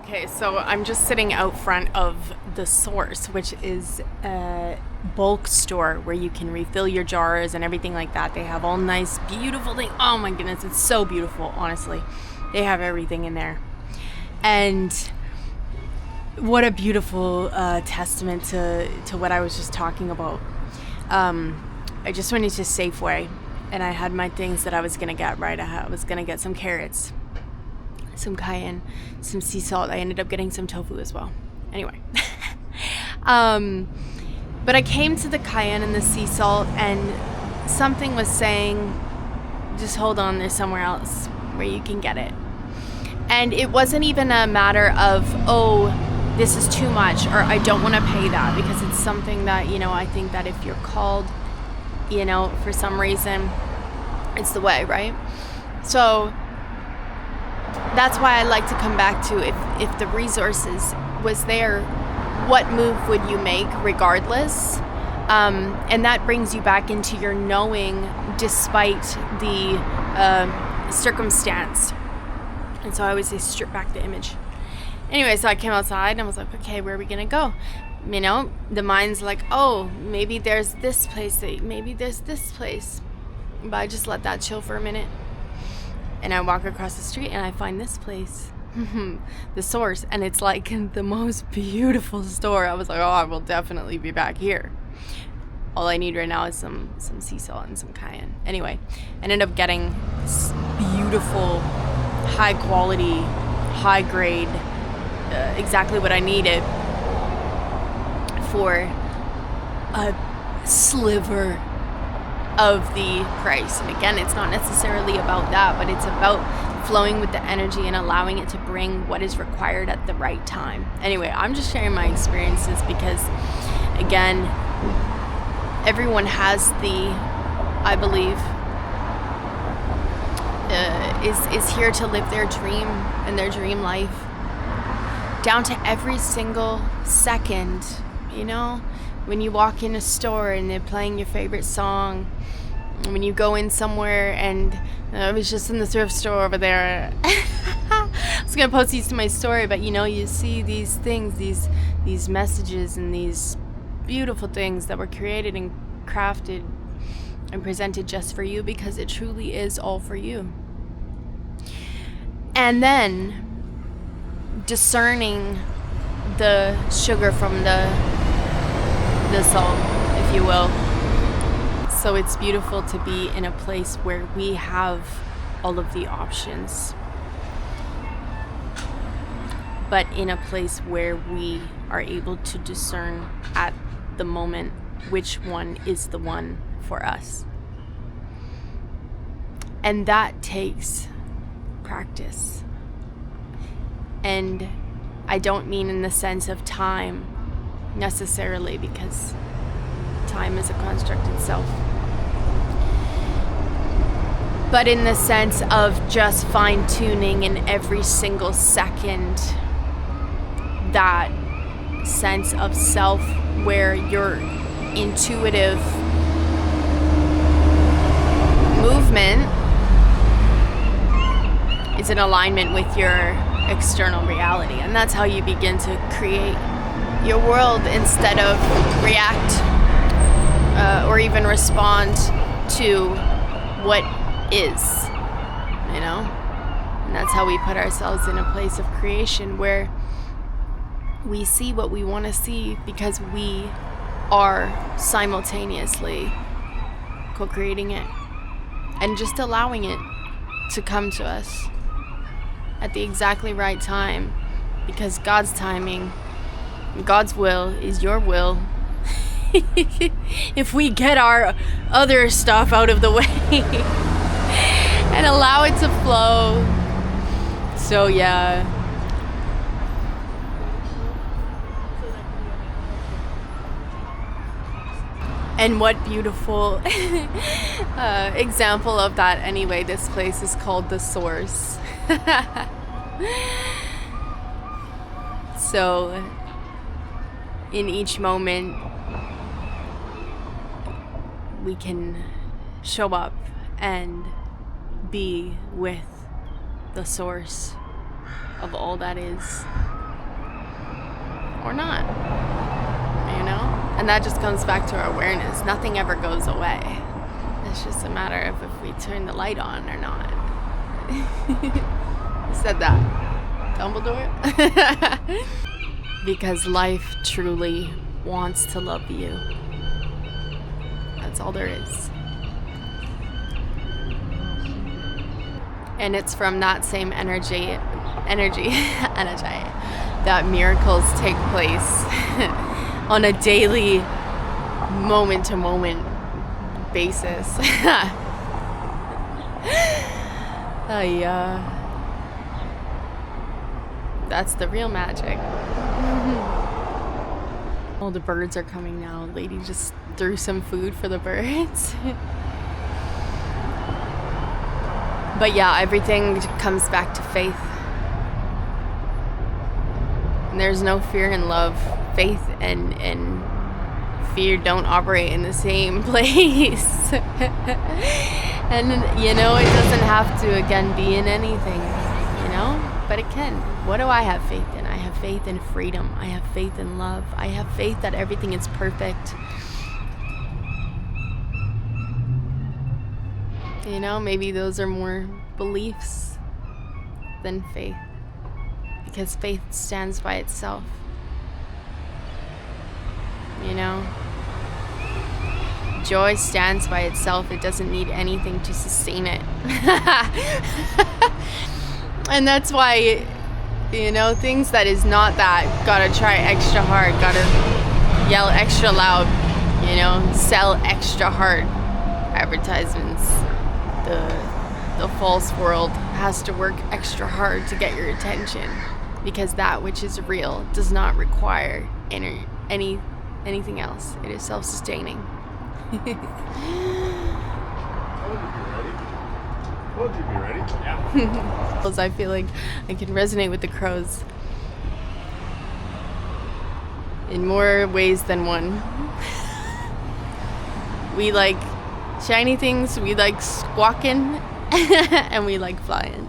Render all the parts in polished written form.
Okay, so I'm just sitting out front of the Source, which is a bulk store where you can refill your jars and everything like that. They have all nice, beautiful things. Oh my goodness, it's so beautiful, honestly. They have everything in there. And what a beautiful testament to what I was just talking about. I just went into Safeway and I had my things that I was going to get, right? I was going to get some carrots, some cayenne, some sea salt. I ended up getting some tofu as well. Anyway. But I came to the cayenne and the sea salt and something was saying, just hold on, there's somewhere else where you can get it. And it wasn't even a matter of, oh, this is too much, or I don't want to pay that, because it's something that, I think that if you're called, for some reason, it's the way, right? So that's why I like to come back to, if the resources was there, what move would you make regardless? And that brings you back into your knowing despite the circumstance. And so I always say strip back the image. Anyway, so I came outside and I was like, okay, where are we going to go? The mind's like, oh, maybe there's this place, maybe there's this place. But I just let that chill for a minute. And I walk across the street and I find this place, the Source. And it's like the most beautiful store. I was like, oh, I will definitely be back here. All I need right now is some sea salt and some cayenne. Anyway, I ended up getting this beautiful, high quality, high grade, exactly what I needed for a sliver of the price. And again, it's not necessarily about that, but it's about flowing with the energy and allowing it to bring what is required at the right time. Anyway, I'm just sharing my experiences because, again, everyone has I believe, is here to live their dream and their dream life down to every single second. When you walk in a store and they're playing your favorite song, when you go in somewhere, and I was just in the thrift store over there. I was gonna post these to my story, but you see these things, these messages and these beautiful things that were created and crafted and presented just for you, because it truly is all for you. And then discerning the sugar from the salt, if you will. So it's beautiful to be in a place where we have all of the options, but in a place where we are able to discern at the moment which one is the one for us. And that takes practice. And I don't mean in the sense of time necessarily, because time is a construct itself, but in the sense of just fine-tuning in every single second that sense of self where your intuitive movement is in alignment with your external reality. And that's how you begin to create your world instead of react or even respond to what is, And that's how we put ourselves in a place of creation where we see what we want to see, because we are simultaneously co-creating it and just allowing it to come to us at the exactly right time, because God's timing, God's will is your will. If we get our other stuff out of the way and allow it to flow. So yeah. And what beautiful example of that. Anyway, this place is called the Source. So in each moment we can show up and be with the source of all that is. or not, you know? And that just comes back to our awareness. Nothing ever goes away. It's just a matter of if we turn the light on or not. Who said that? Dumbledore? Because life truly wants to love you. That's all there is. And it's from that same energy that miracles take place on a daily, moment-to-moment basis. Yeah. That's the real magic. Oh, the birds are coming now. Lady just threw some food for the birds. But yeah, everything comes back to faith. And there's no fear in love. Faith and fear don't operate in the same place. And, you know, it doesn't have to, again, be in anything, you know? But it can. What do I have faith in? I have faith in freedom. I have faith in love. I have faith that everything is perfect. You know, maybe those are more beliefs than faith. Because faith stands by itself. You know? Joy stands by itself. It doesn't need anything to sustain it. And that's why, you know, things that is not that, gotta try extra hard, gotta yell extra loud, you know, sell extra hard. Advertisements. The false world has to work extra hard to get your attention, because that which is real does not require anything else. It is self-sustaining. Told you'd be ready. Yeah. I feel like I can resonate with the crows in more ways than one. We like shiny things, we like squawking, and we like flying.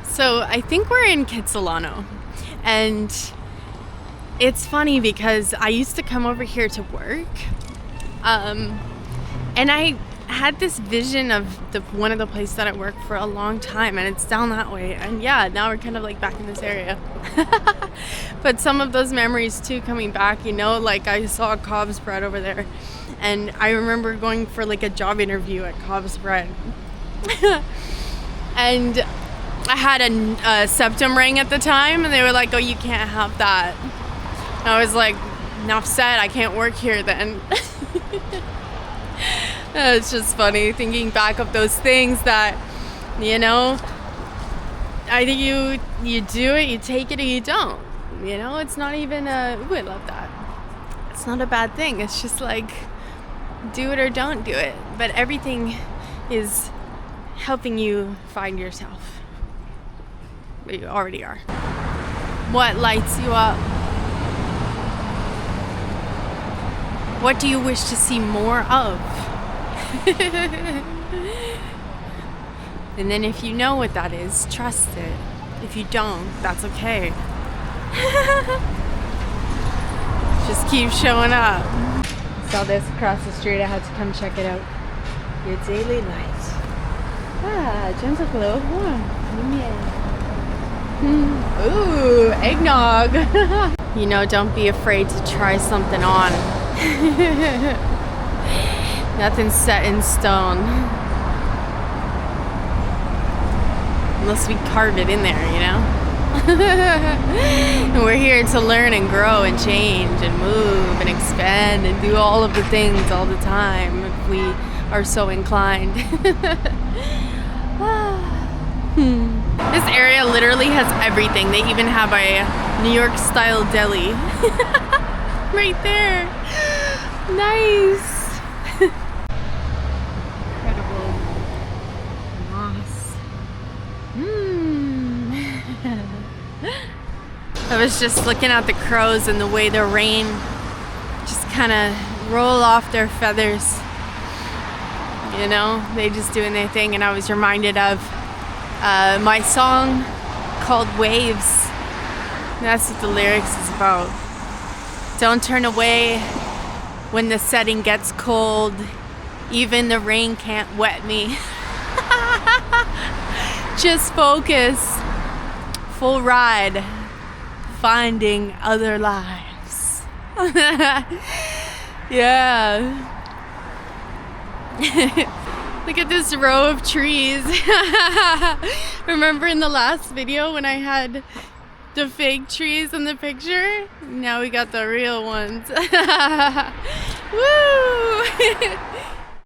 So I think we're in Kitsilano, and it's funny because I used to come over here to work, and I had this vision of one of the places that I work for a long time, and it's down that way. And yeah, now we're kind of like back in this area. But some of those memories too coming back, you know, like I saw Cobb's Bread over there, and I remember going for like a job interview at Cobb's Bread. And I had a septum ring at the time, and they were like, oh, you can't have that. And I was like, enough said, I can't work here then. It's just funny thinking back of those things that, you know, either you do it, you take it, or you don't. You know, it's not even ooh, I love that. It's not a bad thing. It's just like, do it or don't do it. But everything is helping you find yourself. But you already are. What lights you up? What do you wish to see more of? And then if you know what that is, trust it. If you don't, that's okay. Just keep showing up. Saw this across the street. I had to come check it out. Your daily light. Ah, gentle glow of warmth. Yeah. Ooh, eggnog. You know, don't be afraid to try something on. Nothing's set in stone. Unless we carve it in there, you know? And we're here to learn and grow and change and move and expand and do all of the things all the time if we are so inclined. This area literally has everything. They even have a New York style deli. Right there. Nice. Incredible moss. I was just looking at the crows and the way the rain just kind of roll off their feathers. You know, they just doing their thing, and I was reminded of my song called Waves. That's what the lyrics is about. Don't turn away when the setting gets cold. Even the rain can't wet me. Just focus. Full ride. Finding other lives. Yeah. Look at this row of trees. Remember in the last video when I had the fake trees in the picture? Now we got the real ones. Woo!